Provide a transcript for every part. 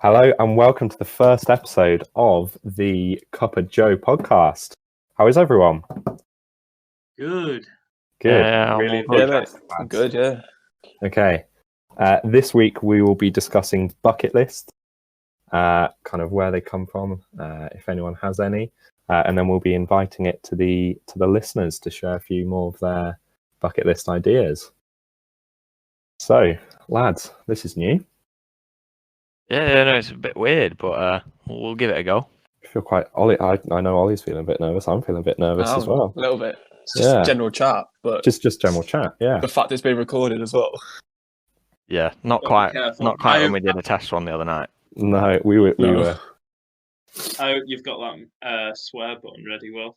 Hello and welcome to the first episode of the Cuppa JOWE podcast. How is everyone? Good. Good. Yeah, Really I'm good. enthusiastic, I'm lads. good, yeah. Okay. This week we will be discussing bucket lists, kind of where they come from, if anyone has any, and then we'll be inviting it to the listeners to share a few more of their bucket list ideas. So, lads, this is new. Yeah, no, it's a bit weird, but we'll give it a go. I feel quite Ollie. I know Ollie's feeling a bit nervous. I'm feeling a bit nervous as well. A little bit. It's just general chat, but Just general chat. Yeah. the fact it's being recorded as well. Yeah, not Gotta quite, be careful. not quite when we did a test one the other night. No, we were. I hope you've got that swear button ready, Will.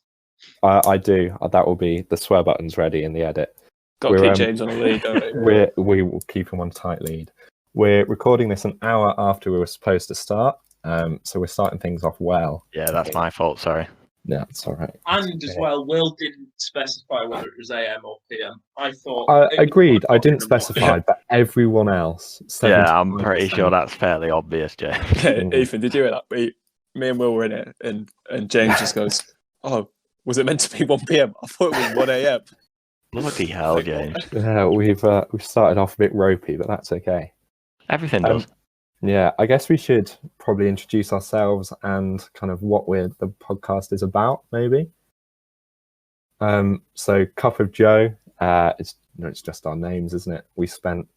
I do. That will be the swear buttons ready in the edit. Got to We're, keep James on the lead, don't we? We will keep him on tight lead. We're recording this an hour after we were supposed to start, so we're starting things off well. Yeah, that's my fault. Sorry. Yeah, it's all right. And as well, Will didn't specify whether it was AM or PM. I thought. I it was agreed. I 1 o'clock didn't in the morning. specify, but everyone else. Yeah, I'm pretty 75%. sure that's fairly obvious, Jay. Ethan, did you hear that? Me and Will were in it, and James just goes, "Oh, was it meant to be 1 PM? I thought it was 1 AM." Bloody hell, James. Yeah, we've started off a bit ropey, but that's okay. Everything does. Yeah, I guess we should probably introduce ourselves and kind of what the podcast is about, maybe. So Cuppa JOWE, it's just our names, isn't it? We spent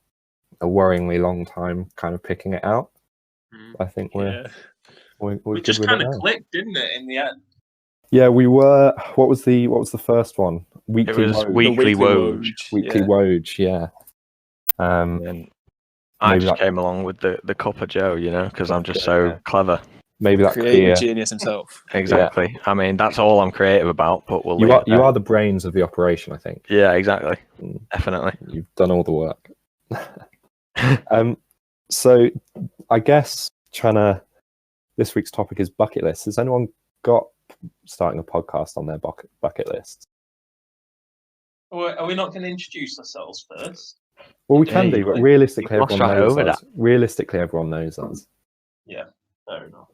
a worryingly long time kind of picking it out. I think we're We just good with kind it of now. clicked, didn't it, in the end? Yeah, we were. What was the first one? Weekly It was Woj. Weekly Woj. Weekly Woj, yeah. And I maybe just that- came along with the Cuppa JOWE, you know, because I'm just so clever. Maybe that could be Creative genius himself. Exactly. I mean, that's all I'm creative about, but we'll you leave are it you there. are the brains of the operation, I think. Yeah, exactly. Mm. Definitely. You've done all the work. So I guess this week's topic is bucket lists. Has anyone got starting a podcast on their bucket list? Are we not going to introduce ourselves first? Well, we Yeah, can do, you- but realistically, you glossed everyone right knows over us. Realistically, everyone knows us. Yeah, fair enough.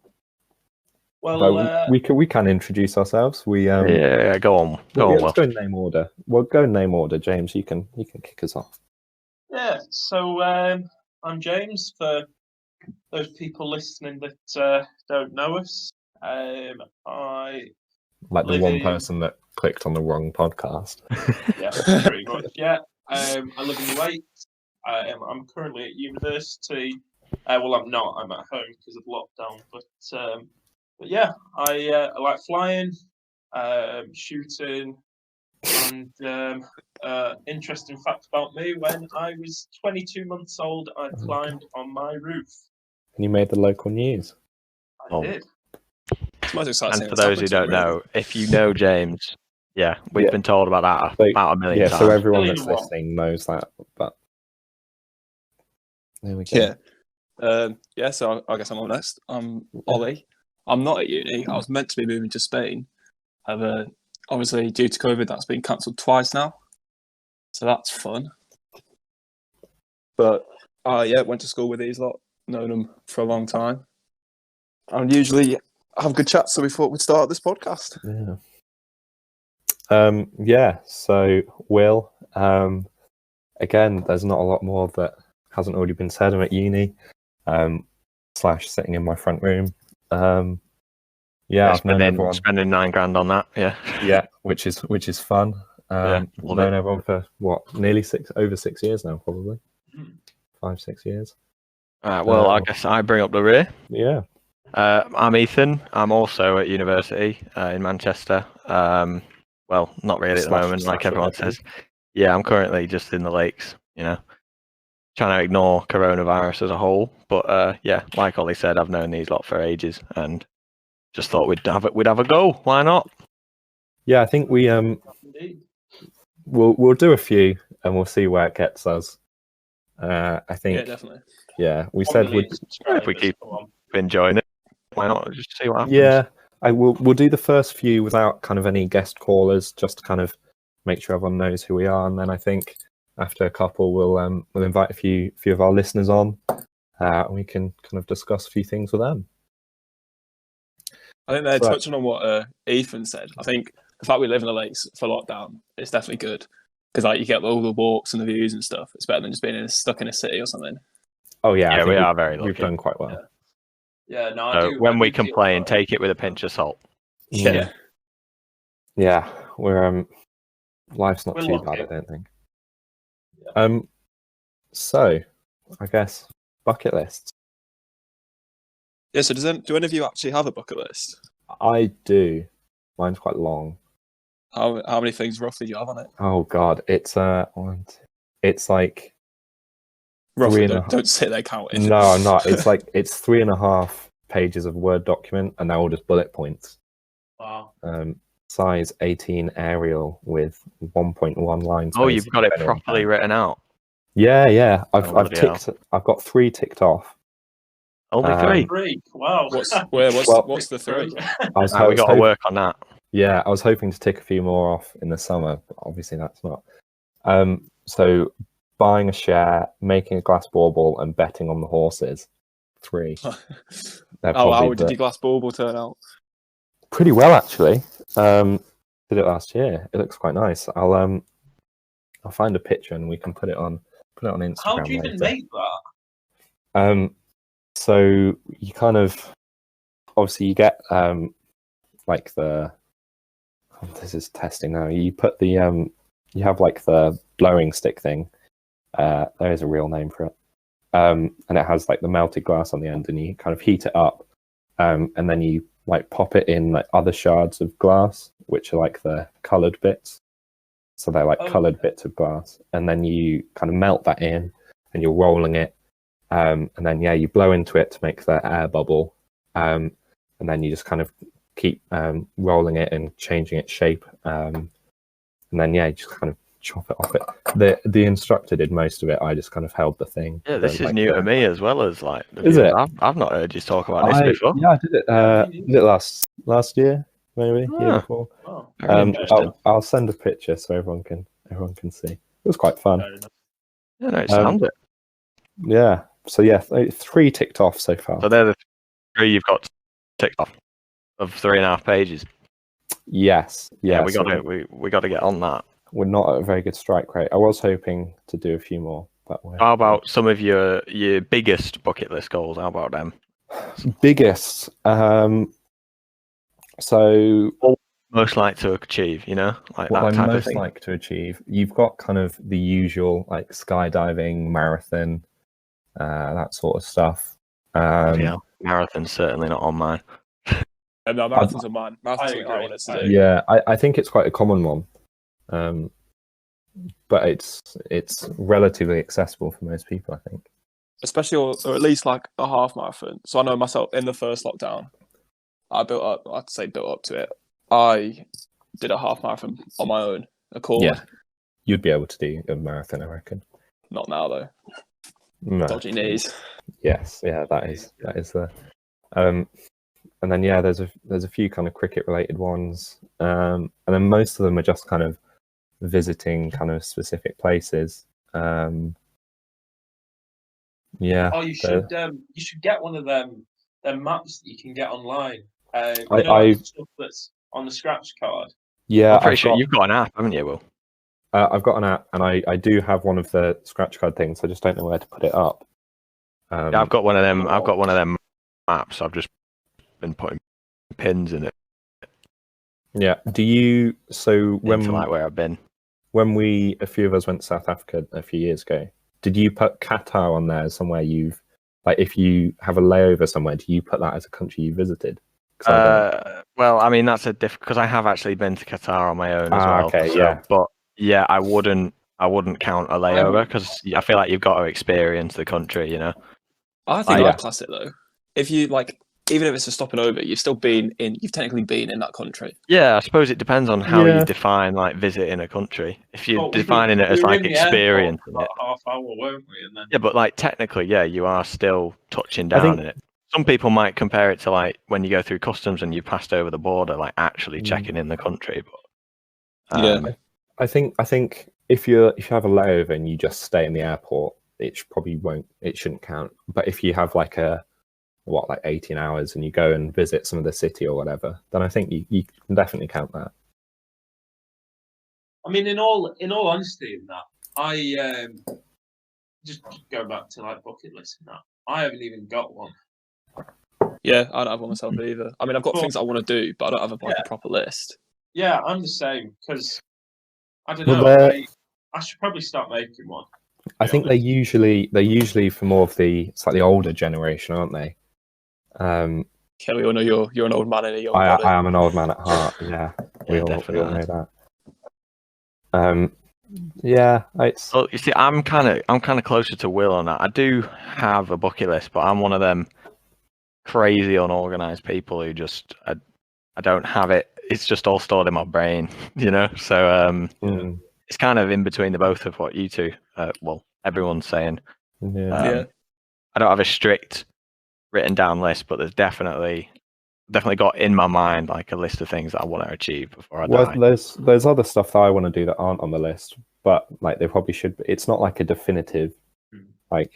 Well, But we can introduce ourselves. We Yeah, go on. Go on, Will. let's go in name order. We'll go in name order. James, you can kick us off. yeah. So I'm James. For those people listening that don't know us, I Like the Live one in- person that clicked on the wrong podcast. yeah, pretty much. Yeah, I live in Kuwait. I'm currently at university. Well, I'm not. I'm at home because of lockdown. But yeah, I like flying, shooting, and interesting fact about me: when I was 22 months old, I climbed on my roof. And you made the local news. I Oh. did. It's most exciting And thing for that's those who happened to don't me, really. know, if you know James, yeah, we've Yeah. been told about that So- about a million Yeah, times. so everyone Million that's what? listening knows that. But there we go. Yeah. So I guess I'm on next. I'm Ollie. I'm not at uni. I was meant to be moving to Spain. Obviously, due to COVID, that's been cancelled twice now. So that's fun. But went to school with these lot. Known them for a long time. And usually have good chats, so we thought we'd start this podcast. Yeah. So Will, again, there's not a lot more that hasn't already been said. I'm at uni, / sitting in my front room. Yeah, I've known everyone. Spending $9,000 on that. Yeah. Yeah, which is fun. love Known everyone for nearly over 6 years now, probably 5-6 years. Well, I guess I bring up the rear. Yeah. I'm Ethan. I'm also at university in Manchester. Well, not really at the moment, like everyone says. Yeah, I'm currently just in the lakes, you know, trying to ignore coronavirus as a whole. But yeah, like Ollie said, I've known these lot for ages and just thought we'd have a go. Why not? Yeah, I think we Indeed. we'll do a few and we'll see where it gets us. I think Yeah, definitely. we said we'd If we keep enjoying it, why not just see what happens? yeah. We'll do the first few without kind of any guest callers, just to kind of make sure everyone knows who we are, and then I think after a couple we'll invite a few of our listeners on, and we can kind of discuss a few things with them. I think they're So- touching on what Ethan said. I think the fact we live in the lakes for lockdown is definitely good because like you get all the walks and the views and stuff. It's better than just being stuck in a city or something. Oh yeah, I Yeah, think we are very We've lucky. done quite well. Yeah, no, I So do. when I we do feel complain, that. take it with a pinch of salt. Yeah. Yeah, we're life's not We're too lucky. bad, I don't think. So I guess bucket lists. Yeah. So do any of you actually have a bucket list? I do. Mine's quite long. How many things roughly do you have on it? Oh god, it's it's like Roughly, and a don't sit there counting. no, I'm not. It's like it's 3.5 pages of Word document, and they're all just bullet points. Wow. Size 18 Arial with 1.1 lines. Oh, you've got it properly written out. Yeah. I've bloody hell. ticked. I've got 3 ticked off. Only Um, 3. Wow. What's the 3? We got to work on that. Yeah, I was hoping to tick a few more off in the summer, but obviously that's not. So buying a share, making a glass bauble, and betting on the horses. 3. How did your glass bauble turn out? Pretty well, actually. Did it last year. It looks quite nice. I'll find a picture and we can put it on Instagram. How do you even make that? So you kind of obviously you get like the this is testing now. You put the you have like the blowing stick thing. There is a real name for it. And it has like the melted glass on the end, and you kind of heat it up, and then you like pop it in like other shards of glass, which are like the coloured bits. So they're like coloured bits of glass, and then you kind of melt that in, and you're rolling it, and then you blow into it to make the air bubble, and then you just kind of keep rolling it and changing its shape, and then you just kind of chop it off it. The instructor did most of it. I just kind of held the thing. Yeah, this is new to me as well as like. Is it? I've not heard you talk about this before. Yeah, I did it. Did it last year, maybe year before. Oh, I'll send a picture so everyone can see. It was quite fun. Yeah, no, it sounds it. Yeah. So 3 ticked off so far. So they're the 3 you've got ticked off of 3.5 pages. Yes. Yeah, we so got to get on that. We're not at a very good strike rate. I was hoping to do a few more, but How about some of your biggest bucket list goals? How about them? Biggest. So Most like to achieve, like what that I type of most thing. like to achieve. You've got kind of the usual like skydiving, marathon, that sort of stuff. Marathon's certainly not on mine. No, marathons are mine. Marathons are what I wanted to do. Yeah, I think it's quite a common one. But it's relatively accessible for most people, I think. Especially, or at least like a half marathon. So I know myself in the first lockdown, I'd built up to it. I did a half marathon on my own accord. Yeah, you'd be able to do a marathon, I reckon. Not now though. No. Dodgy knees. Yes, yeah, that is the. And then there's a few kind of cricket related ones, and then most of them are just kind of visiting kind of specific places. Oh, you should get one of them maps that you can get online. Stuff that's on the scratch card. Yeah, I'm pretty sure you've got an app, haven't you, Will? I've got an app, and I do have one of the scratch card things. I just don't know where to put it up. Yeah, I've got one of them. I've got one of them maps. I've just been putting pins in it. Yeah. Do you? So when like where I've been. When a few of us went to South Africa a few years ago, did you put Qatar on there somewhere you've like? If you have a layover somewhere, do you put that as a country you visited? Well, I mean that's a because I have actually been to Qatar on my own as well. Okay, so, yeah. But yeah, I wouldn't count a layover because I feel like you've got to experience the country, I think I'd class it though. If you like, even if it's a stopping over, you've technically been in that country. Yeah, I suppose it depends on how you define like visiting a country. If you're defining it as like experiencing it. Half hour, won't we? And then... Yeah, but like technically, you are still touching down in it. Some people might compare it to like when you go through customs and you passed over the border, like actually checking in the country. But I think if you have a layover and you just stay in the airport, probably won't. It shouldn't count. But if you have like 18 hours and you go and visit some of the city or whatever, then I think you can definitely count that. I mean, in all honesty, in that I just going back to like bucket list and that, I haven't even got one. Yeah, I don't have one myself either. I mean, I've got things I want to do, but I don't have a proper list. Yeah, I'm the same because I don't Well, know. I should probably start making one. I think they're usually for more of the slightly older generation, aren't they? Yeah, we all know you're an old man in a young body. I am an old man at heart. Yeah, we all know that. Yeah, it's. Well, you see, I'm kind of closer to Will on that. I do have a bucket list, but I'm one of them crazy unorganized people who just I don't have it. It's just all stored in my brain, you know. So it's kind of in between the both of what you two, everyone's saying. Yeah. I don't have a strict written down list, but there's definitely got in my mind like a list of things that I want to achieve before I die. There's other stuff that I want to do that aren't on the list, but like they probably should be. It's not like a definitive, like,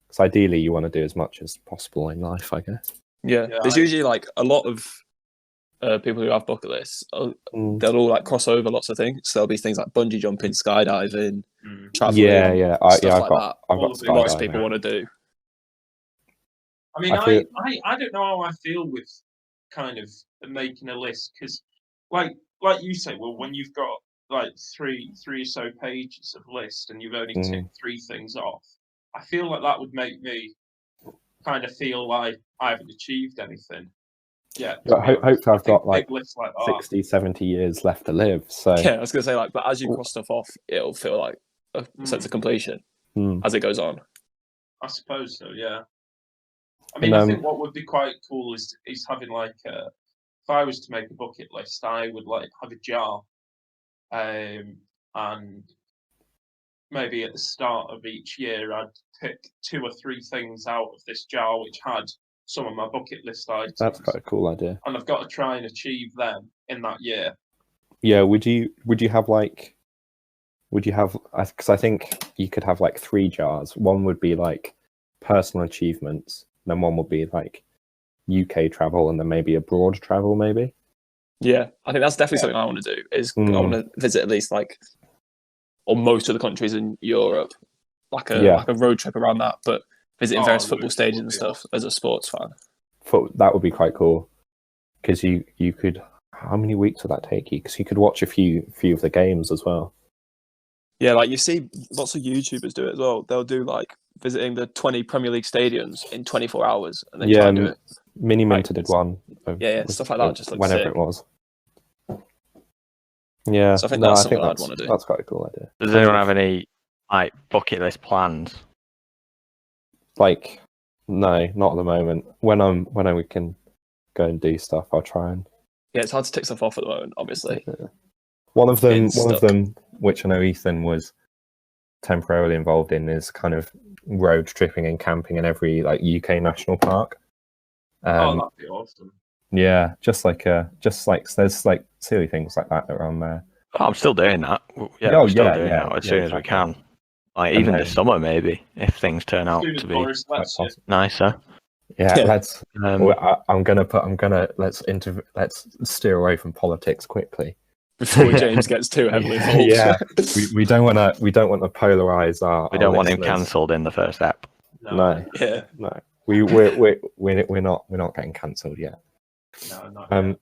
because ideally you want to do as much as possible in life, I guess. Yeah, there's usually like a lot of people who have bucket lists. They'll all like cross over lots of things. So there'll be things like bungee jumping, skydiving, traveling. I've got lots of people want to do. I mean, I don't know how I feel with kind of making a list because, like you say, well, when you've got like three or so pages of list and you've only ticked 3 things off, I feel like that would make me kind of feel like I haven't achieved anything. Yeah, hopefully I've got like 60, 70 years left to live. So yeah, I was gonna say like, but as you cross stuff off, it'll feel like a sense of completion as it goes on. I suppose so. Yeah. I mean, I think what would be quite cool is having like if I was to make a bucket list, I would like have a jar, and maybe at the start of each year, I'd pick 2 or 3 things out of this jar which had some of my bucket list items. That's quite a cool idea. And I've got to try and achieve them in that year. Yeah, would you have because I think you could have like 3 jars. One would be like personal achievements, then one would be like UK travel, and then maybe abroad travel, maybe. Yeah, I think that's definitely something I want to do. I want to visit at least like, or most of the countries in Europe, like a road trip around that, but visiting various football stadiums and stuff as a sports fan. That would be quite cool, because you could. How many weeks would that take you? Because you could watch a few of the games as well. Yeah, like you see lots of YouTubers do it as well. They'll do like visiting the 20 Premier League stadiums in 24 hours, and they try and do it. Mini Minter did one. Stuff like that. Just looks whenever sick. It was. Yeah, so I think that's something I'd want to do. That's quite a cool idea. Does anyone have any like bucket list plans? Like, no, not at the moment. When we can go and do stuff, I'll try and. Yeah, it's hard to tick stuff off at the moment, obviously. Yeah. One of them, which I know Ethan was temporarily involved in, is kind of road tripping and camping in every like UK national park. That'd be awesome. Yeah, just like there's like silly things like that around there. Oh, I'm still doing that. Yeah, I'm still doing that as soon as we can. Like even this summer, maybe, if things turn out to be nicer. Yeah, let's. Let's steer away from politics quickly before James gets too heavily involved. Yeah, we don't want to polarize our. We don't want him cancelled in the first ep. No. Yeah. No. We're not getting cancelled yet. No, not yet.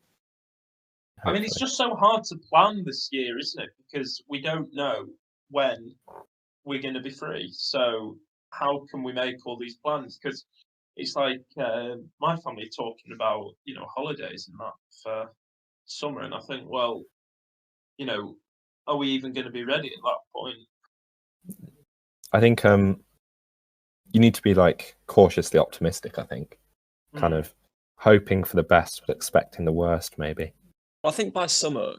I mean, it's just so hard to plan this year, isn't it? Because we don't know when we're going to be free. So how can we make all these plans? Because it's like my family talking about, holidays and that for summer. And I think, well, are we even going to be ready at that point? I think you need to be like cautiously optimistic, I think. Kind of hoping for the best but expecting the worst, maybe. I think by summer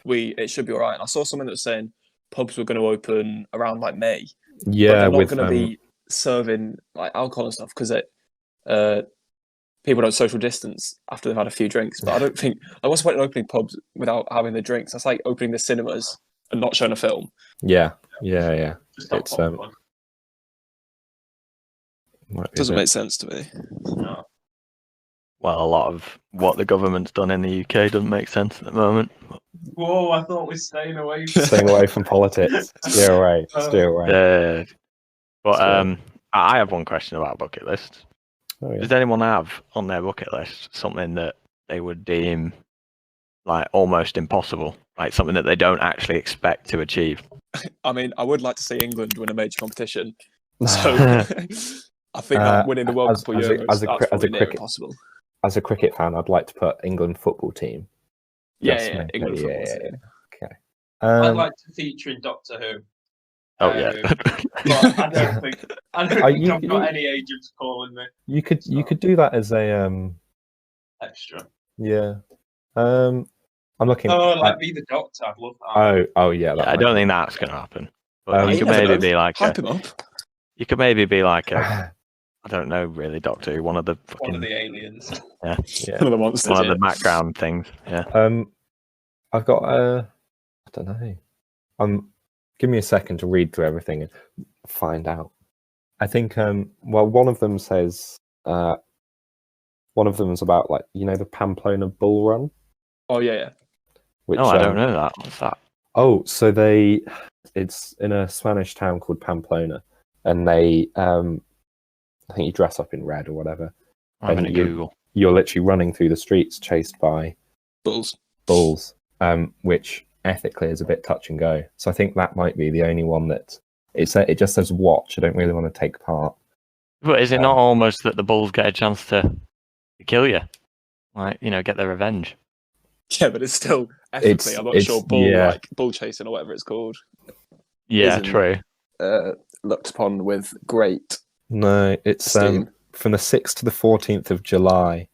it should be all right. I saw something that was saying pubs were going to open around like May. Yeah, but they're not going to be serving like alcohol and stuff because people don't social distance after they've had a few drinks. But I don't think what's the point in opening pubs without having the drinks? That's like opening the cinemas and not showing a film. Yeah. It's Doesn't make sense to me. No. Well, a lot of what the government's done in the UK doesn't make sense at the moment. Whoa, I thought we were staying away. Staying away from politics. Steer away. Steer away. But So- I have one question about bucket lists. Oh, yeah. Does anyone have on their bucket list something that they would deem like almost impossible, like something that they don't actually expect to achieve? I mean, I would like to see England win a major competition. So I think that winning the World Cup or Euros, that's probably near impossible. As a cricket fan, I'd like to put England football team. Yeah, England football team. Okay. I'd like to feature in Doctor Who. Oh yeah. But I don't think I've got any agents calling me. You could do that as a Extra. Yeah. I'm looking. Be the Doctor. I'd love that. Oh yeah. I don't think that's going to happen. But you could maybe be like hype him up. You could maybe be like a, I don't know, really, Doctor Who, one of the aliens. Yeah. One of the monsters. One of the background things. Yeah. I've got I don't know. Give me a second to read through everything and find out. I think one of them says one of them is about like the Pamplona Bull Run. Oh yeah. Which, I don't know that. What's that? Oh, so it's in a Spanish town called Pamplona, and they I think you dress up in red or whatever. I'm gonna Google. You're literally running through the streets chased by bulls, which ethically is a bit touch and go. So I think that might be the only one that it just says watch. I don't really want to take part. But is it not almost that the bulls get a chance to kill you, like get their revenge? Yeah, but it's still ethically. I'm not sure bull chasing or whatever it's called. Yeah, true. Looked upon with great. No, it's esteem. From the 6th to the 14th of July.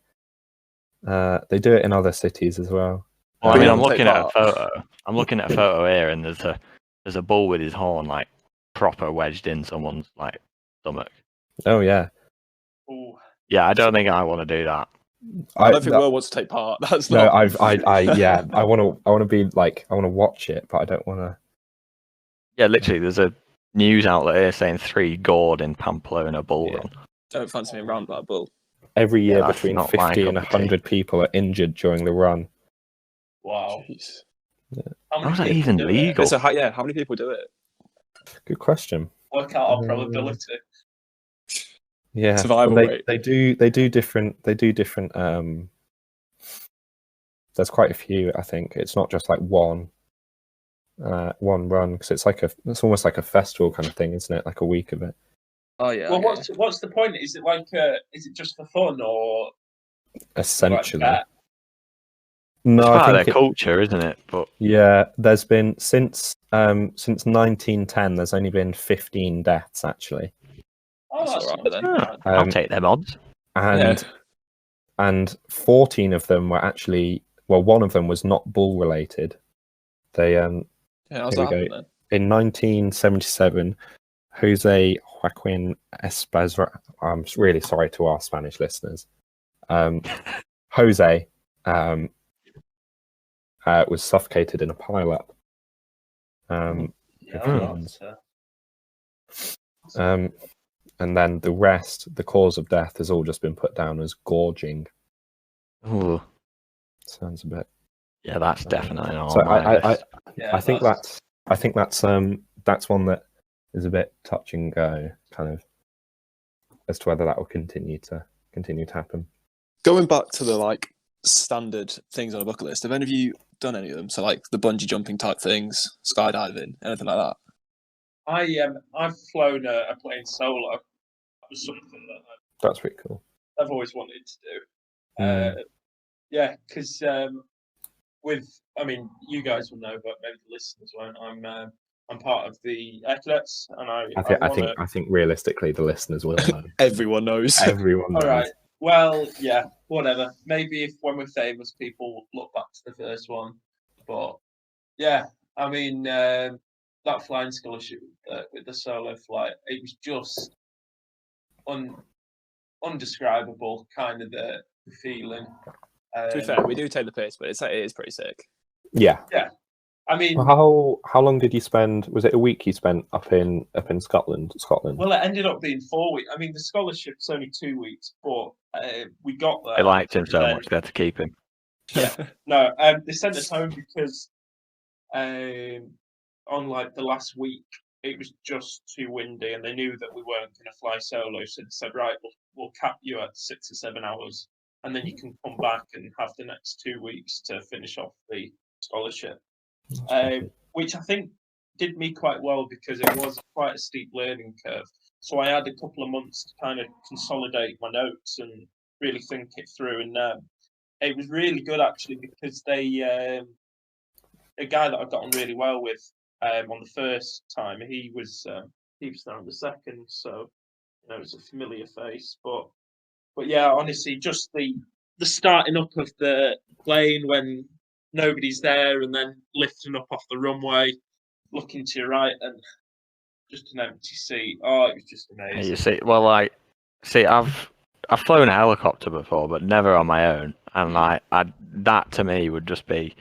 They do it in other cities as well. Well, I mean, I'm looking at a photo. I'm looking at a photo here, and there's a bull with his horn like proper wedged in someone's like stomach. Oh yeah. Ooh. Yeah, I don't think I want to do that. I don't think Will wants to take part. That's no. not. I want to be like I want to watch it, but I don't want to. Yeah, literally, there's a news outlet here saying 3 gored in Pamplona bull run. Don't fancy me around by a bull. Every year between 50 and 100 people are injured during the run. Wow. Jeez. Yeah. How's that even legal? So how many people do it? Good question. Work out our probability. Yeah, survival rate. They do different. There's quite a few. I think it's not just like one run, because it's almost like a festival kind of thing, isn't it? Like a week of it. Oh yeah. Well, what's the point? Is it like is it just for fun or essentially? Like No, it's part of their culture, isn't it? But yeah, there's been since 1910. There's only been 15 deaths actually. Oh, that's all right then. I'll take them odds. And 14 of them were actually one of them was not bull related. They how's that happen, then? In 1977, Jose Joaquin Espazra. I'm really sorry to our Spanish listeners. Jose was suffocated in a pile-up. And then the rest, the cause of death, has all just been put down as gorging. Ooh. Sounds a bit. Yeah, that's definitely not. So I think that's one that is a bit touch and go, kind of, as to whether that will continue to happen. Going back to the standard things on a bucket list, have any of you done any of them? So like the bungee jumping type things, skydiving, anything like that? I've flown a plane solo. That was something that that's pretty cool. I've always wanted to do. Yeah, because you guys will know, but maybe the listeners won't. I'm part of the Air Cadets, and I think realistically the listeners will know. Everyone knows. Everyone knows. All right. Well, yeah, whatever. Maybe when we're famous, people look back to the first one. But yeah, I mean, that flying scholarship with the solo flight, it was just undescribable, kind of the feeling. To be fair, we do take the piss, but it is pretty sick. Yeah. Yeah. I mean, How long did you spend? Was it a week you spent up in Scotland? Well, it ended up being 4 weeks. I mean, the scholarship's only 2 weeks, but we got there. They liked him so then- much they had to keep him. Yeah, no, they sent us home because on like the last week it was just too windy, and they knew that we weren't going to fly solo, so they said, right, we'll cap you at 6 or 7 hours, and then you can come back and have the next 2 weeks to finish off the scholarship. Which I think did me quite well because it was quite a steep learning curve. So I had a couple of months to kind of consolidate my notes and really think it through. And it was really good actually because they, a guy that I got on really well with on the first time, he was there on the second, so it was a familiar face. But yeah, honestly, just the starting up of the plane when nobody's there, and then lifting up off the runway, looking to your right, and just an empty seat. Oh, it was just amazing. You see, I've flown a helicopter before, but never on my own, and that to me would just be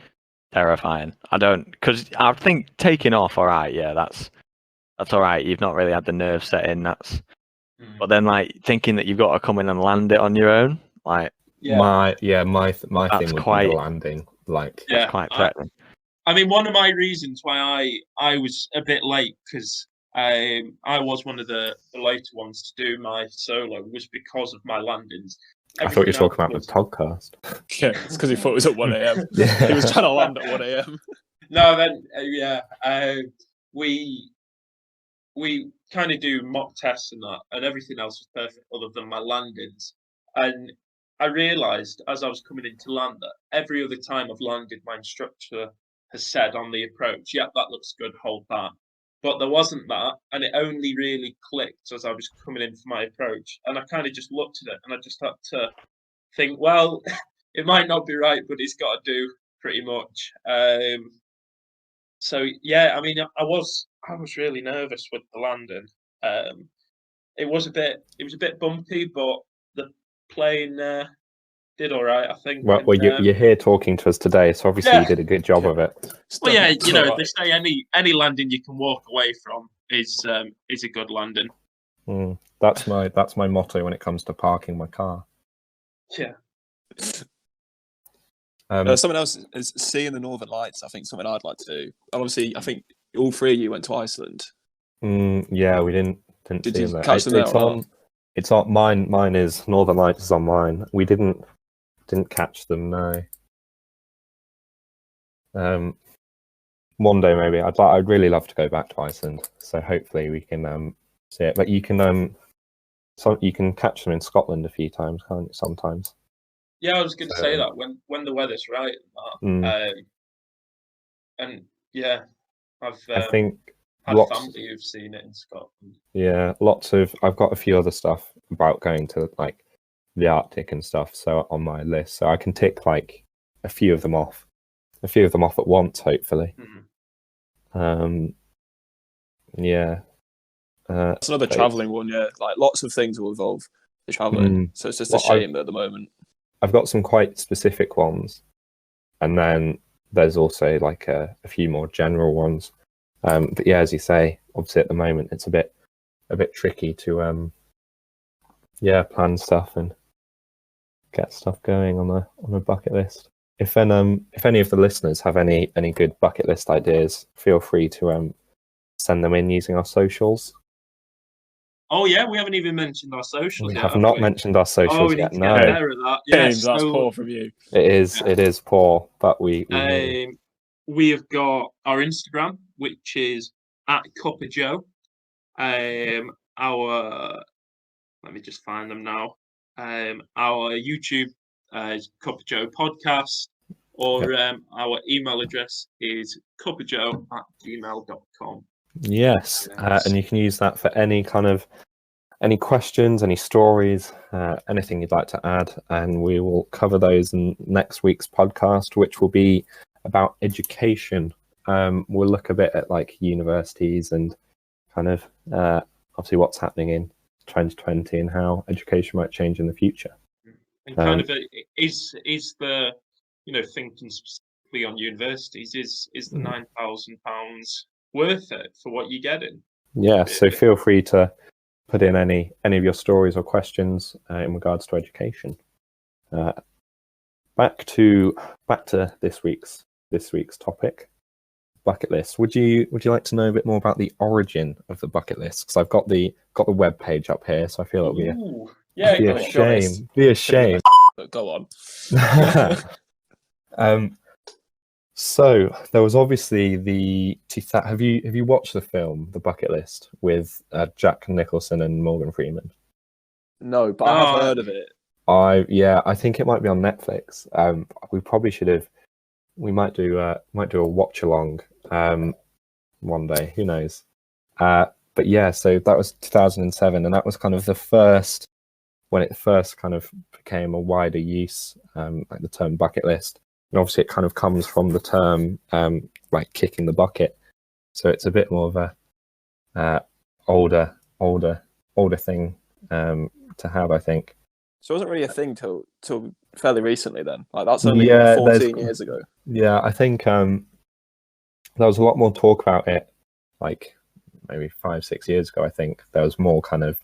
terrifying. Because I think taking off, all right, yeah, that's all right. You've not really had the nerve set in. But then thinking that you've got to come in and land it on your own, my thing would be the landing. It's quite threatening. I mean, one of my reasons why I was a bit late, because I was one of the later ones to do my solo, was because of my landings. I thought you were talking about the podcast. Yeah, it's because he thought it was at 1 a.m. Yeah. He was trying to land at 1 a.m. No, then we kind of do mock tests and that, and everything else was perfect other than my landings. And I realised as I was coming into land that every other time I've landed, my instructor has said on the approach, "Yep, that looks good, hold that." But there wasn't that, and it only really clicked as I was coming in for my approach. And I kind of just looked at it, and I just had to think, well, it might not be right, but it's got to do pretty much. So yeah, I mean, I was really nervous with the landing. It was a bit bumpy, but the plane did all right, I think. Well, you're here talking to us today, so obviously you did a good job of it. Well, yeah, they say any landing you can walk away from is a good landing. That's my motto when it comes to parking my car. Yeah. Someone else is seeing the Northern Lights. I think something I'd like to do. And obviously, I think all three of you went to Iceland. Yeah, we didn't Did see you them. catch them there? It's on mine. Mine is Northern Lights is on mine. We didn't catch them. No. One day maybe. I'd really love to go back to Iceland. So hopefully we can see it. But you can you can catch them in Scotland a few times, can't you? Sometimes. Yeah, I was going to say that when the weather's right. And yeah, I think had family who've seen it in Scotland. Yeah, I've got a few other stuff about going to the Arctic and stuff, so on my list, so I can tick a few of them off at once, hopefully. Yeah. That's another travelling one, yeah. Lots of things will involve the travelling, so it's just a shame at the moment. I've got some quite specific ones, and then there's also a few more general ones. But yeah, as you say, obviously at the moment it's a bit tricky to plan stuff and get stuff going on a bucket list. If any of the listeners have any good bucket list ideas, feel free to send them in using our socials. Oh yeah, we haven't even mentioned our socials. We yet, have not mentioned our socials yet. No, better at that. James, that's poor from you. It is poor, but we have got our Instagram, which is at Cuppa JOWE. Let me just find them now. Our YouTube is Cuppa JOWE Podcast, or our email address is cuppajoe@gmail.com. Yes, and you can use that for any questions, any stories, anything you'd like to add, and we will cover those in next week's podcast, which will be about education. We'll look a bit at universities and obviously what's happening in 2020 and how education might change in the future. And is the thinking particularly on universities, is the £9,000 worth it for what you're getting? Yeah, so feel free to put in any of your stories or questions in regards to education. Back to this week's topic, bucket list. Would you like to know a bit more about the origin of the bucket list? Because I've got the web page up here, so I feel it'll be a shame. But go on. So there was obviously the have you watched the film The Bucket List with Jack Nicholson and Morgan Freeman? No, but I have heard of it. I think it might be on Netflix. We probably should have. We might do a watch along one day. Who knows? But yeah, so that was 2007, and that was kind of the first when it first kind of became a wider use, like the term bucket list. And obviously, it kind of comes from the term like kicking the bucket. So it's a bit more of a older thing to have, I think. So it wasn't really a thing till fairly recently then. Like that's only 14 years ago. Yeah, I think there was a lot more talk about it like maybe 5-6 years ago. I think there was more kind of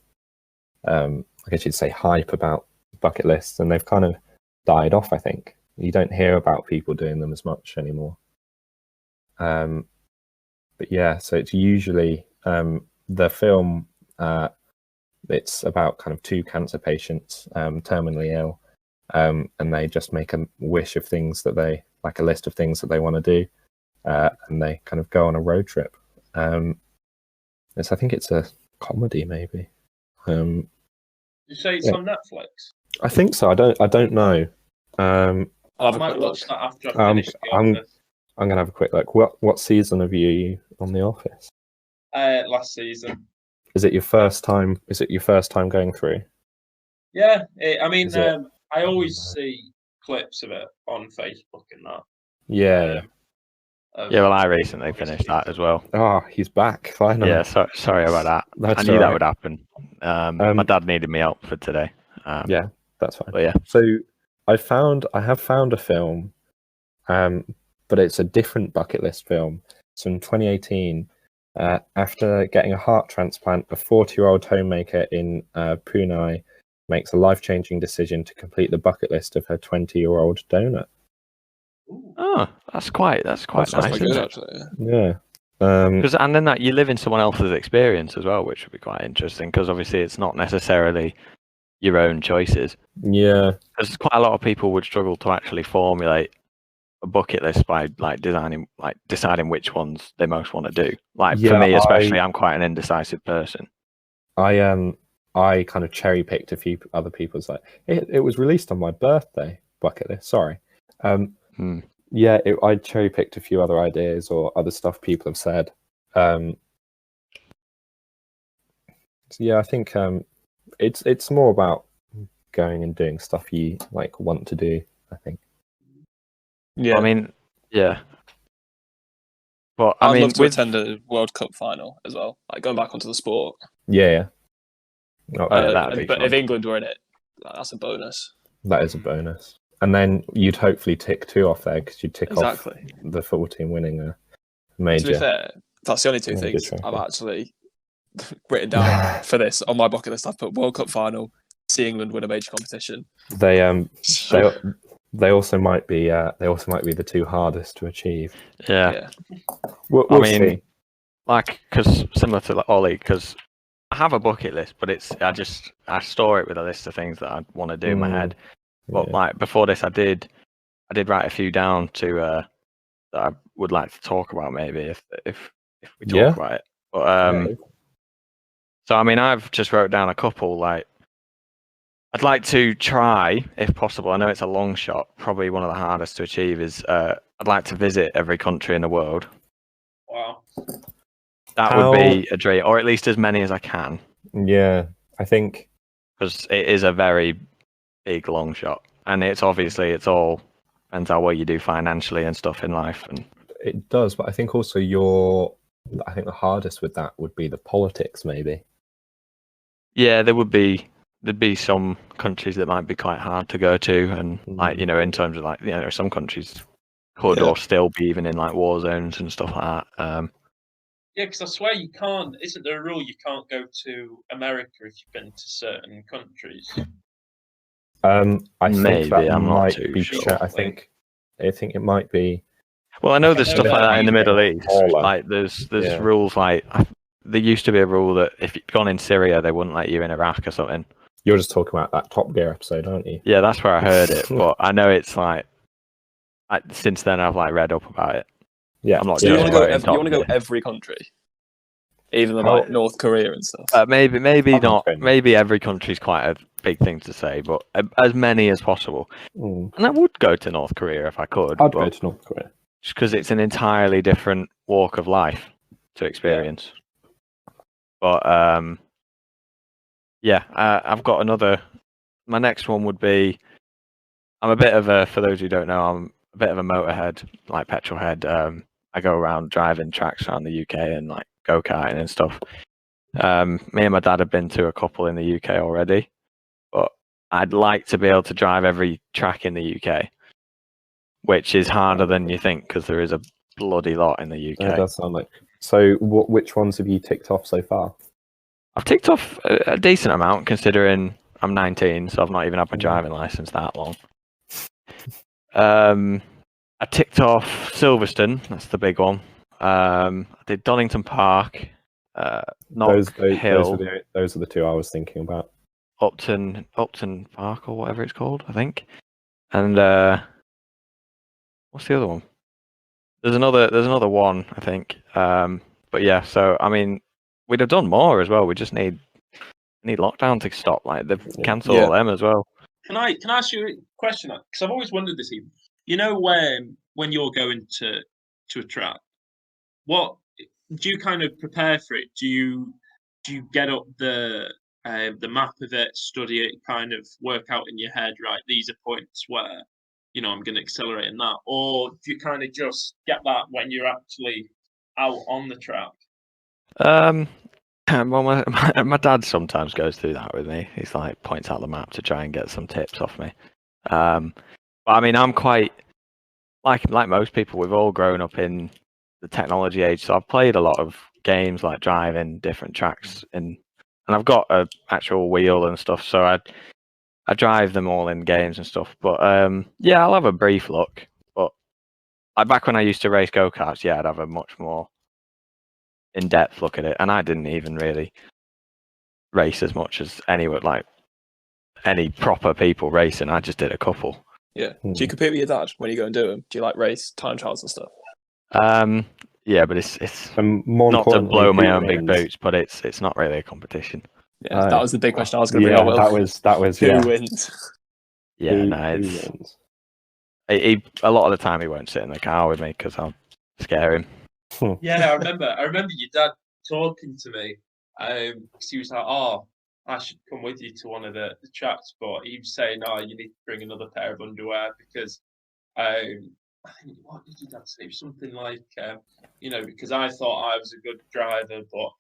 I guess you'd say hype about bucket lists, and they've kind of died off, I think. You don't hear about people doing them as much anymore. But yeah, so it's usually the film. It's about kind of two cancer patients, terminally ill, and they just make a wish of things that they like, a list of things that they want to do, and they kind of go on a road trip. I think it's a comedy, maybe. You say it's on Netflix? I think so. I don't know. I might watch that after I finish The Office. I'm gonna have a quick look. What season have you on The Office? Last season. Is it your first time? Is it your first time going through? Yeah, I always see clips of it on Facebook and that. Yeah. Well, I recently finished that as well. Oh, he's back finally. Yeah, sorry about that. I knew that would happen. My dad needed me out for today. Yeah, that's fine. But yeah. So I have found a film, but it's a different bucket list film. So in 2018, after getting a heart transplant, a 40-year-old homemaker in Pune makes a life-changing decision to complete the bucket list of her 20-year-old donor. Oh, that's quite nice. Quite good, actually. Yeah. And then that you live in someone else's experience as well, which would be quite interesting, because obviously it's not necessarily your own choices. Yeah. Because quite a lot of people would struggle to actually formulate a bucket list by deciding which ones they most want to do. Like for me especially, I'm quite an indecisive person. I kind of cherry picked a few other people's, like it was released on my birthday, bucket list. Sorry. Yeah, I cherry picked a few other ideas or other stuff people have said. So yeah, I think it's more about going and doing stuff you like want to do, I think. Yeah, I mean, yeah. But I'd love to attend a World Cup final as well, like going back onto the sport. Yeah. But if England were in it, that's a bonus. That is a bonus. And then you'd hopefully tick 2 off there, because you'd tick off the football team winning a major. To be fair, that's the only 2 things I've actually written down for this on my bucket list. I've put World Cup final, see England win a major competition. They also might be the 2 hardest to achieve. Yeah. We'll see. Like, because similar to Ollie, because I have a bucket list, but I store it with a list of things that I want to do in my head. But like before this, I did write a few down to that I would like to talk about, maybe if we talk about it. But so I mean, I've just wrote down a couple. Like, I'd like to try, if possible. I know it's a long shot. Probably one of the hardest to achieve is I'd like to visit every country in the world. Wow. That would be a dream, or at least as many as I can. Yeah, I think, because it is a very big long shot, and it's all depends on what you do financially and stuff in life. And it does, but I think also the hardest with that would be the politics, maybe. Yeah, there'd be some countries that might be quite hard to go to, and like, in terms of like, some countries could or still be even in like war zones and stuff like that. Yeah, because I swear you can't. Isn't there a rule you can't go to America if you've been to certain countries? I think Maybe, that I'm not might too be. sure. I think it might be. Well, I know there's know stuff like that that in the Middle East. Smaller. Like there's Yeah. rules like there used to be a rule that if you'd gone in Syria, they wouldn't let you in Iraq or something. You're just talking about that Top Gear episode, aren't you? Yeah, that's where I heard it, but I know it's like since then I've like read up about it. Yeah. I'm not So you doing want it. to go every country, even How- like North Korea and stuff. Maybe I'm not. open. Maybe every country's quite a big thing to say, but as many as possible. Mm. And I would go to North Korea if I could, I'd but go to North Korea. just because it's an entirely different walk of life to experience. But I've got another. My next one would be. I'm a bit of a. For those who don't know, I'm a bit of a motorhead, like petrol head. I go around driving tracks around the UK and like go karting and stuff. Me and my dad have been to a couple in the UK already, but I'd like to be able to drive every track in the UK, which is harder than you think because there is a bloody lot in the It UK. does sound like. So, which ones have you ticked off so far? I've ticked off a decent amount considering I'm 19, so I've not even had my driving license that long. I ticked off Silverstone, that's the big one. I did Donington Park, Knock Hill, those are the two I was thinking about. Upton Park or whatever it's called, I think. And what's the other one? There's another one, I think. But yeah, so I mean, we'd have done more as well. We just need lockdown to stop. Like they've cancelled all them as well. Can I ask you a question? Because I've always wondered this. Even you know when you're going to a track, what do you kind of prepare for it? Do you get up the map of it, study it, kind of work out in your head, right? These are points where I'm going to accelerate in that, or do you kind of just get that when you're actually out on the track? Well, my dad sometimes goes through that with me. He's like points out the map to try and get some tips off me. But I mean, I'm quite like most people. We've all grown up in the technology age, so I've played a lot of games like driving different tracks, and I've got a actual wheel and stuff. So I drive them all in games and stuff. But yeah, I'll have a brief look. But back when I used to race go-karts, yeah, I'd have a much more in-depth look at it, and I didn't even really race as much as any proper people racing. I just did a couple. Yeah. Do you compete with your dad when you go and do them? Do you like race time trials and stuff? Yeah, but it's more not to blow my own big wins? boots, but it's not really a competition. Yeah, that was the big question I was going to bring Yeah, up. that was Who yeah. wins? Yeah, Who it's wins? a lot of the time he won't sit in the car with me because I'll scare him. Yeah, I remember your dad talking to me. Because he was like, "Oh, I should come with you to one of the tracks," but he was saying, "Oh, you need to bring another pair of underwear because." I think what did your dad say? Something like, because I thought I was a good driver, but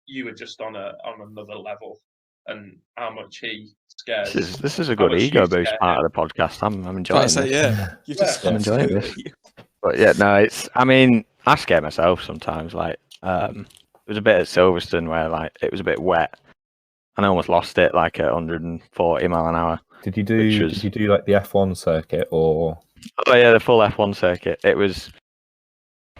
you were just on another level, and how much he scares. This is a good ego boost part of the podcast. I'm enjoying this. I'm enjoying this. But yeah, no, I mean, I scare myself sometimes. Like, it was a bit at Silverstone where like it was a bit wet, and I almost lost it like at 140 mile an hour. Did you do like the F1 circuit or? Oh yeah, the full F1 circuit. It was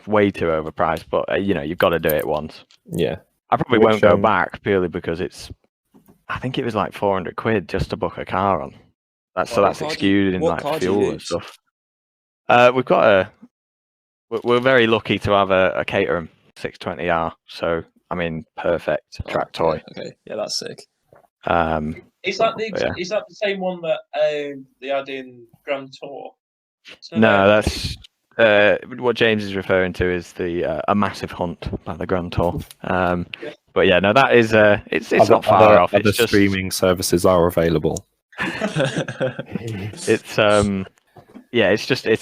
way too overpriced, but you've got to do it once. Yeah, I probably won't go back purely because I think it was like 400 quid just to book a car on. That's excluding like fuel and stuff. We've got we're very lucky to have a Caterham 620R. So I mean, perfect track toy. Okay, yeah, that's sick. Is that the same one that they had in Grand Tour? So no, that's what James is referring to is the A Massive Hunt by the Grand Tour. But yeah, no, that is it's not far off. Other streaming services are available. It's it's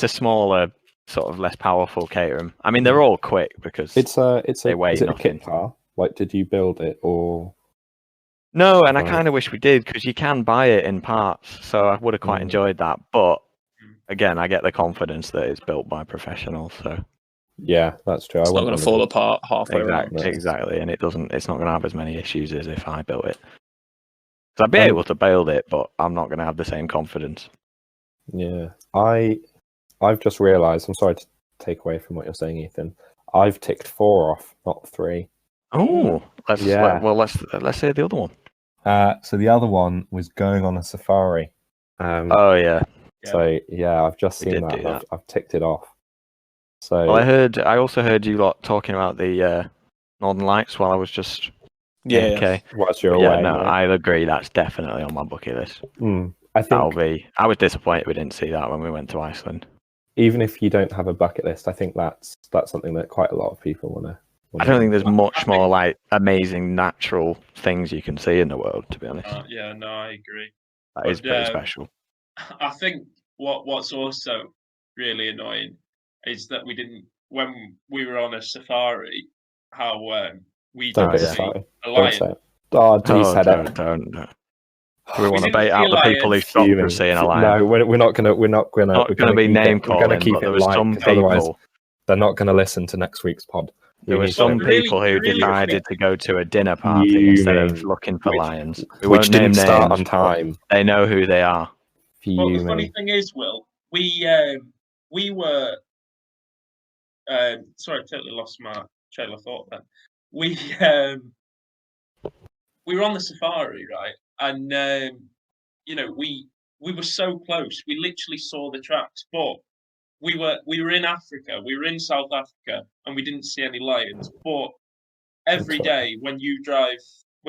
a smaller, sort of less powerful Caterham. I mean, they're all quick because they weigh is it nothing. a kit car? Like, did you build it or? No, and I kind of wish we did because you can buy it in parts. So I would have quite enjoyed that, but again, I get the confidence that it's built by professionals. So Yeah, that's true. It's I not wouldn't going to wanna fall be- apart halfway exactly, around. exactly, and it's not going to have as many issues as if I built it. So I'd be And- able to build it, but I'm not going to have the same confidence. Yeah, I've just realised. I'm sorry to take away from what you're saying, Ethan. I've ticked 4 off, not 3. Oh, let's say the other one. So the other one was going on a safari. Oh yeah. So yeah, I've just We seen did that. do And that. I've ticked it off. So Well, I also heard you lot talking about the Northern Lights while I was just Yeah. okay. whilst you're Yeah, away, no, yeah. I agree. That's definitely on my bucket list. I think I was disappointed we didn't see that when we went to Iceland. even if you don't have a bucket list, I think that's something that quite a lot of people want to. I don't think there's I much think- more like amazing natural things you can see in the world. To be honest, Yeah, no, I agree. that is but, pretty special. I think what's also really annoying is that we didn't, when we were on a safari, how we Don't didn't be yeah. see sorry. a Don't lion. say it. Oh, he said it. Don't. Do we want to didn't bait see out a the people lion. who stopped Fuming. for seeing a lion? No, we're not gonna. We're not gonna. Not We're going to be keep name it, we're gonna calling, keep but it there was light, some 'cause otherwise people. they're not going to listen to next week's pod. There We were need some to- really- people who you really decided think- to go to a dinner party instead of Fuming. looking for Which- lions. We which won't name didn't start names, on time. but they know who they are. Well, the funny Fuming. thing is, Will, we were. Sorry, I totally lost my trail of thought. Then we were on the safari, right? And we were so close. We literally saw the tracks, but we were in Africa. We were in South Africa, and we didn't see any lions. But every That's right. day when you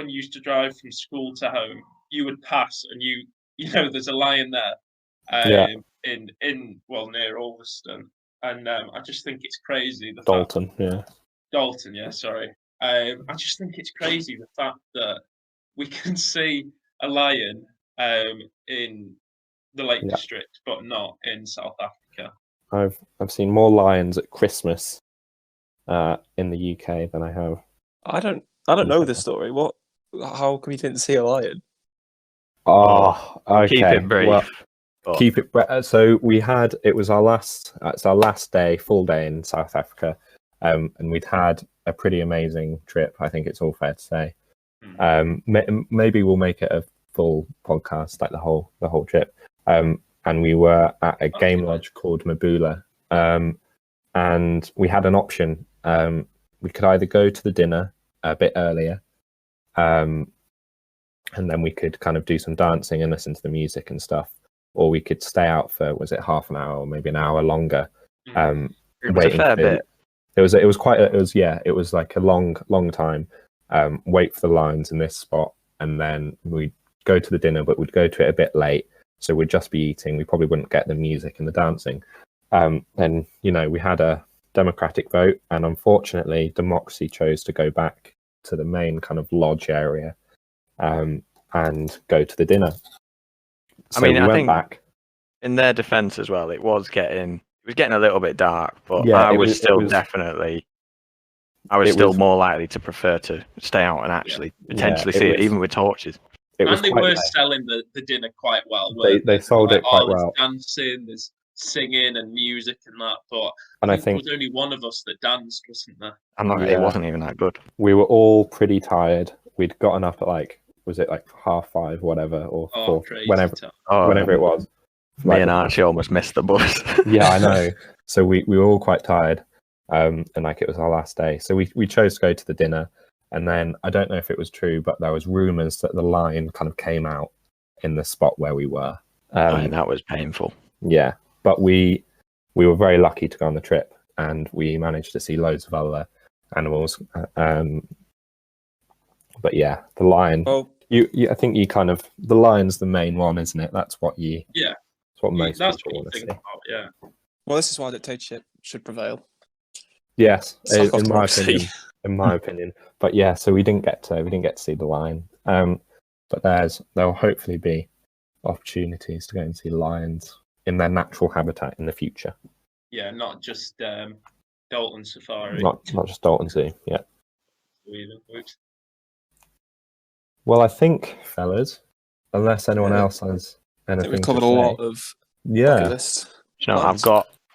used to drive from school to home, you would pass, and there's a lion there. Yeah. In near Ulverston, and I just think it's crazy the fact Dalton. Yeah. Dalton, yeah, sorry. I just think it's crazy the fact that we can see a lion in the Lake Yeah. District, but not in South Africa. I've seen more lions at Christmas in the UK than I have. I don't know this story. What? How come you didn't see a lion? Oh, okay. Keep it brief. Well, but keep it. So we had. It was our last. It's our last day, full day in South Africa, and we'd had a pretty amazing trip. I think it's all fair to say. Maybe we'll make it a full podcast, like the whole trip. And we were at a game lodge called Mabula, and we had an option. We could either go to the dinner a bit earlier, and then we could kind of do some dancing and listen to the music and stuff, or we could stay out for, was it half an hour or maybe an hour longer? it was a waiting fair for- bit. It was like a long time. Wait for the lions in this spot, and then we'd go to the dinner, but we'd go to it a bit late, so we'd just be eating. We probably wouldn't get the music and the dancing. And we had a democratic vote, and unfortunately democracy chose to go back to the main kind of lodge area and go to the dinner. So I mean, we I went think back. in their defense as well, it was getting a little bit dark, but Yeah, I it was was- still it was- definitely it still was- more likely to prefer to stay out and actually potentially it see it, was- even with torches. It was And they quite were late. selling the dinner quite well. They weren't sold Like, it quite there's well, dancing, there's singing and music and that. But and I there think was only one of us that danced, wasn't there? It Yeah. wasn't even that good. we were all pretty tired. We'd gotten up at was it 5:30, whatever, or Oh, 4, crazy whenever time. whenever it was. Me and Archie almost missed the bus. Yeah, I know. So we were all quite tired, and it was our last day. So we chose to go to the dinner, and then I don't know if it was true, but there was rumours that the lion kind of came out in the spot where we were. And that was painful. Yeah, but we were very lucky to go on the trip, and we managed to see loads of other animals. But yeah, the lion. Well, I think the lion's the main one, isn't it? That's what Yeah. That's what most That's people what you want to think see. about, yeah. well, this is why dictatorship should prevel. Yes, Sack off in my democracy. opinion. In my opinion, but yeah, so we didn't get to see the lion. But there'll hopefully be opportunities to go and see lions in their natural habitat in the future. Yeah, not just Dalton Safari. Not just Dalton Zoo. Yeah. Oops. Well, I think, fellas, unless anyone Yeah. else has I anything think we've covered to a say, lot of bucket yeah, list. You know, Nice.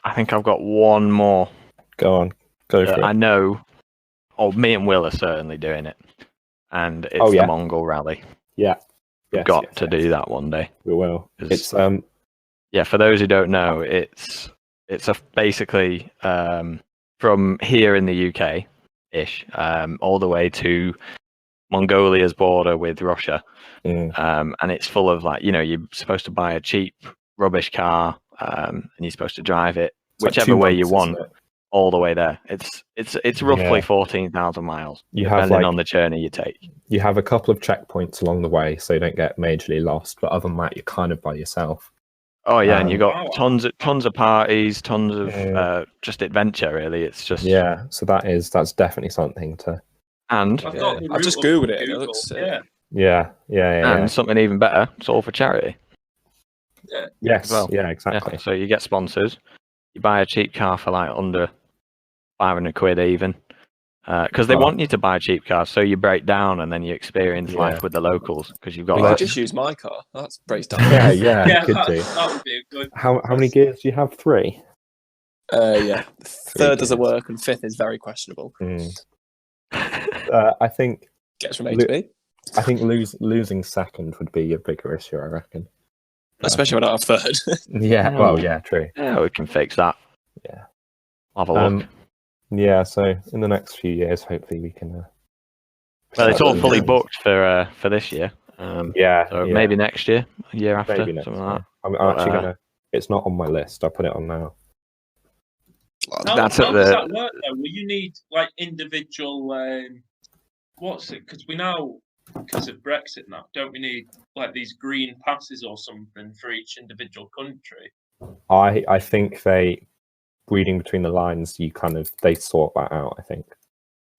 I think I've got one more. Go on, go for it. I know. Oh, me and Will are certainly doing it, and it's Oh, yeah. the Mongol Rally. Yeah, We've got to do that one day. We will. 'Cause- It's Yeah, for those who don't know, it's basically from here in the UK ish, all the way to Mongolia's border with Russia, and it's full of like, you know, you're supposed to buy a cheap rubbish car, and you're supposed to drive it whichever way you want all the way there. It's roughly 14,000 miles, depending on the journey you take. You have a couple of checkpoints along the way, so you don't get majorly lost. But other than that, you're kind of by yourself. Oh yeah, and you got tons of parties, tons of just adventure. Really, it's just So that's definitely something to. And I've just googled it. It looks Yeah. And something even better, it's all for charity. Yeah. Yes. Well. Yeah. Exactly. Yeah, so you get sponsors. You buy a cheap car for like under 500 quid even, because they want you to buy cheap cars, so you break down and then you experience life with the locals. Because you've got. I just use my car. That breaks down. Yeah. Could do. That would be a good. How many gears do you have? 3. Yeah. Third doesn't work, and fifth is very questionable. I think Gets from A to B. I think losing second would be a bigger issue. I reckon. Especially when I have third. Yeah. Well. Yeah. True. Yeah, we can fix that. Yeah. Have a look. Yeah. So in the next few years, hopefully we can. Well, it's all fully booked for this year. So maybe next year, a year after, maybe next something year. like that. I'm actually gonna. It's not on my list. I'll put it on now. How does that work though? Will you need like individual? What's it? Because we now, because of Brexit now, don't we need like these green passes or something for each individual country? I think reading between the lines, they sort that out. I think.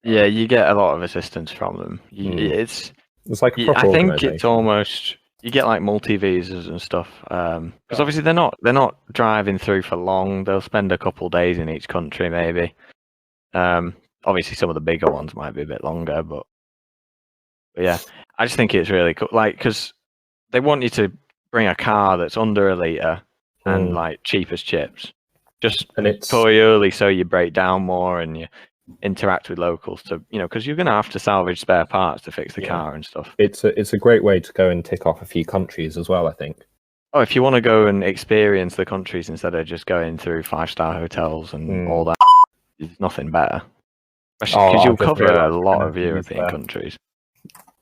Yeah, you get a lot of assistance from them. It's like a proper I think it's almost you get like multi visas and stuff. Because obviously they're not driving through for long. They'll spend a couple of days in each country maybe. Obviously some of the bigger ones might be a bit longer, but yeah, I just think it's really cool. Like, because they want you to bring a car that's under a litre and like cheap as chips. Just for you early, so you break down more and you interact with locals to, because you're going to have to salvage spare parts to fix the car and stuff. It's a great way to go and tick off a few countries as well, I think. Oh, if you want to go and experience the countries instead of just going through 5-star hotels and all that, there's nothing better. Especially because you'll cover a lot of European countries.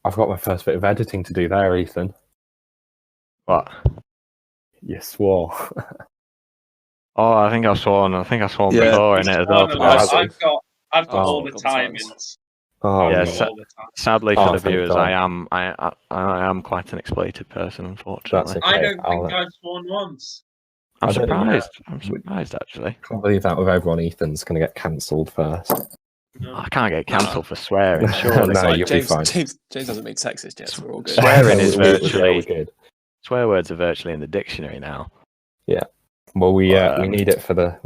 I've got my first bit of editing to do there, Ethan. What? You swore. Oh, I think I've sworn before in it as well. I've got all the timings. Oh, yeah. Sadly for the viewers, God. I am quite an exploited person, unfortunately. Okay. I don't think I've sworn once. I'm surprised. I'm surprised actually. I can't believe that with everyone. Ethan's going to get cancelled first. No. I can't get cancelled for swearing. Surely. No, you'll be fine. James doesn't mean sexist yet, so we're all good. Swearing is virtually good. Swear words are virtually in the dictionary now. Yeah. Well, we need it for the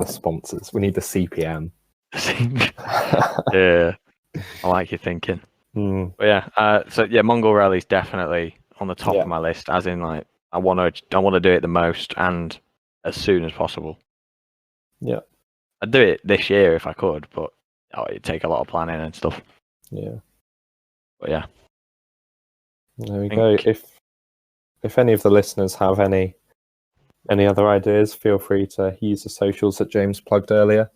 sponsors. We need the CPM. Yeah, I like your thinking. But yeah, Mongol Rally's definitely on the top of my list. As in, like, I want to do it the most and as soon as possible. Yeah, I'd do it this year if I could, but it'd take a lot of planning and stuff. Yeah. But yeah, there we go. If any of the listeners have any other ideas, feel free to use the socials that James plugged earlier.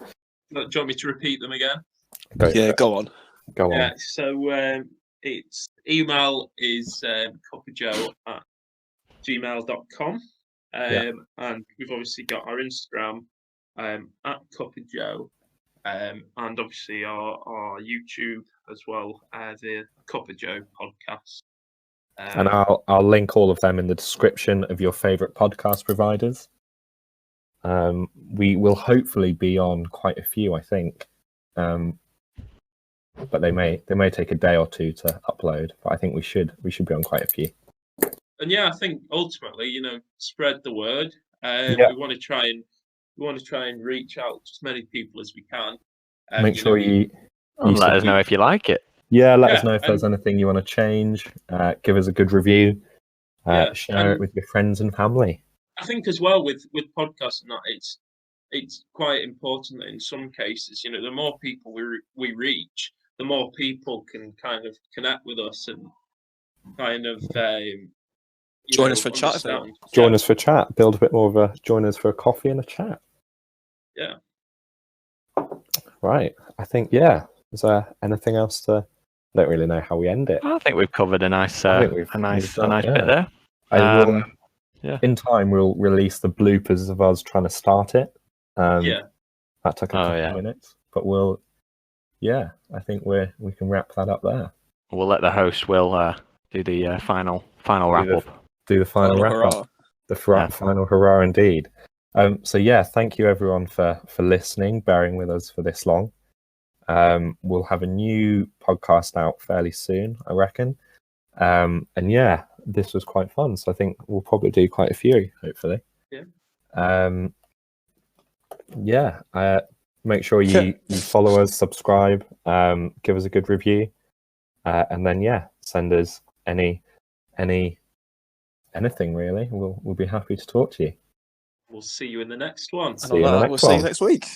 Do you want me to repeat them again? Go on. Yeah, so its email is cuppajowe@gmail.com. And we've obviously got our Instagram at Cuppa JOWE, and obviously our YouTube as well, the Cuppa JOWE podcast. And I'll link all of them in the description of your favourite podcast providers. We will hopefully be on quite a few, I think, but they may take a day or two to upload. But I think we should be on quite a few. And yeah, I think ultimately, spread the word. We want to try and reach out to as many people as we can. Make sure you let us know if you like it. Yeah, let us know if there's anything you want to change. Give us a good review. Share it with your friends and family. I think as well with podcasts and that, it's quite important that in some cases, you know, the more people we reach, the more people can kind of connect with us and kind of Join us for chat. Join us for chat. Build a bit more of a join us for a coffee and a chat. Yeah. Right. I think Is there anything else to? I don't really know how we end it. I think we've covered a nice bit there. In time, we'll release the bloopers of us trying to start it. That took a couple of minutes, but I think we can wrap that up there. We'll let the host do the final wrap up. Do the final wrap up. The final hurrah indeed. Thank you everyone for listening, bearing with us for this long. We'll have a new podcast out fairly soon, I reckon. This was quite fun, so I think we'll probably do quite a few, hopefully. Make sure you follow us, subscribe, give us a good review, and then send us anything really. We'll be happy to talk to you. We'll see you in the next one. We'll see you next week.